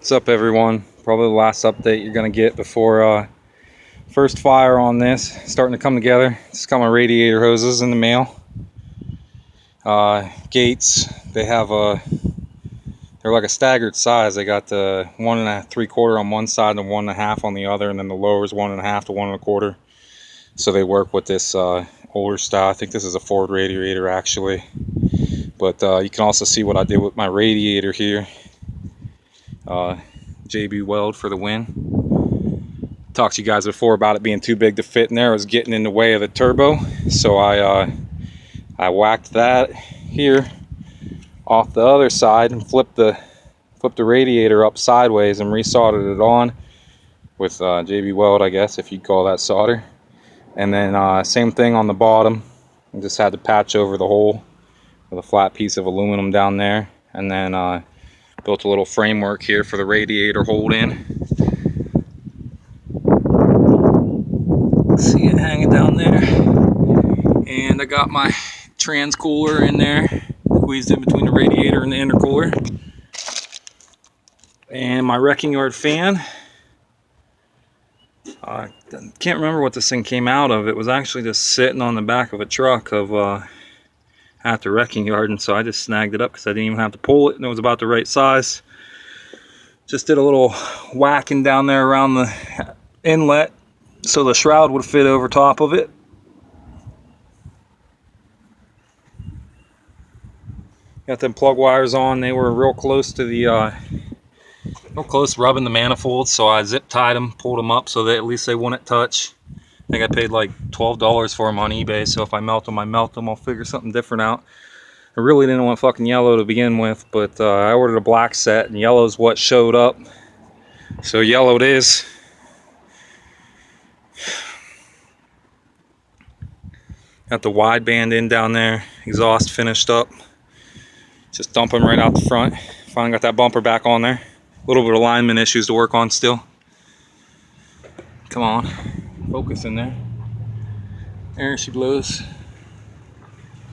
What's up, everyone? Probably the last update you're gonna get before first fire on this. Starting to come together. Just got my radiator hoses in the mail. Gates, they have they're like a staggered size. They got the 1 3/4 on one side and 1 1/2 on the other, and then the lower is 1 1/2 to 1 1/4. So they work with this older style. I think this is a Ford radiator actually, but you can also see what I did with my radiator here. JB weld for the win. Talked to you guys before about it being too big to fit in there. It was getting in the way of the turbo, so I whacked that here off the other side and flipped the radiator up sideways and resoldered it on with JB weld, I guess, if you'd call that solder. And then same thing on the bottom. I just had to patch over the hole with a flat piece of aluminum down there, and then built a little framework here for the radiator hold in. See it hanging down there. And I got my trans cooler in there, squeezed in between the radiator and the intercooler. And my wrecking yard fan. I can't remember what this thing came out of. It was actually just sitting on the back of a truck at the wrecking yard, and so I just snagged it up because I didn't even have to pull it, and it was about the right size. Just did a little whacking down there around the inlet so the shroud would fit over top of it. Got them plug wires on. They were real close to the real close rubbing the manifold, so I zip tied them, pulled them up so that at least they wouldn't touch. I think I paid like $12 for them on eBay, so if I melt them, I melt them. I'll figure something different out. I really didn't want fucking yellow to begin with, but I ordered a black set, and yellow is what showed up. So yellow it is. Got the wide band in down there, exhaust finished up. Just dumping right out the front. Finally got that bumper back on there. A little bit of alignment issues to work on still. Come on. Focus in there. There she blows.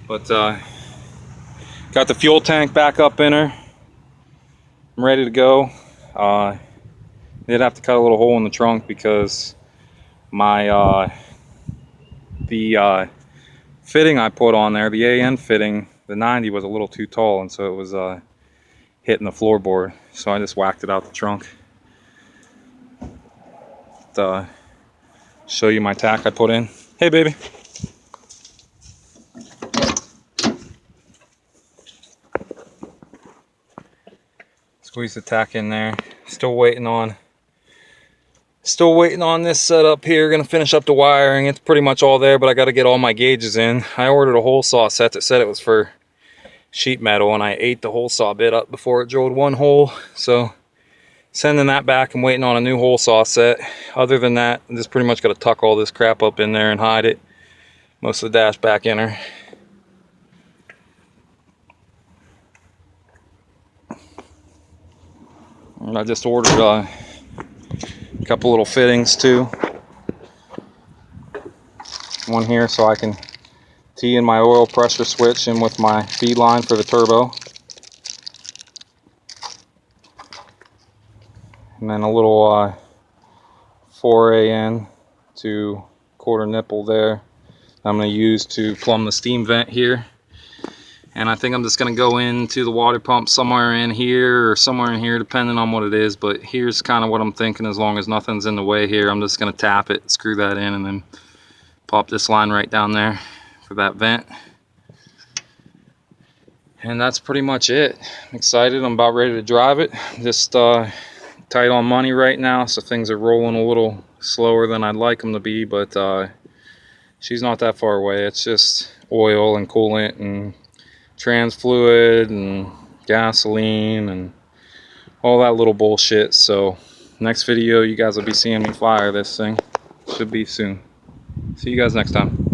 But got the fuel tank back up in her. I'm ready to go. Did have to cut a little hole in the trunk because my the fitting I put on there, the AN fitting, the 90 was a little too tall, and so it was hitting the floorboard. So I just whacked it out the trunk. Show you my tack I put in. Hey, baby. Squeeze the tack in there. Still waiting on this setup here. Gonna finish up the wiring. It's pretty much all there, but I got to get all my gauges in. I ordered a hole saw set that said it was for sheet metal, and I ate the hole saw bit up before it drilled one hole. So sending that back and waiting on a new hole saw set. Other than that, I'm just pretty much got to tuck all this crap up in there and hide it. Most of the dash back in her. And I just ordered a couple little fittings too. One here so I can tee in my oil pressure switch in with my feed line for the turbo. And then a little 4 AN to quarter nipple there I'm going to use to plumb the steam vent here. And I think I'm just going to go into the water pump somewhere in here or somewhere in here, depending on what it is. But here's kind of what I'm thinking. As long as nothing's in the way here, I'm just going to tap it, screw that in, and then pop this line right down there for that vent. And that's pretty much it. I'm excited. I'm about ready to drive it. Just tight on money right now, so things are rolling a little slower than I'd like them to be, but she's not that far away. It's just oil and coolant and trans fluid and gasoline and all that little bullshit. So next video you guys will be seeing me fire this thing. Should be soon. See you guys next time.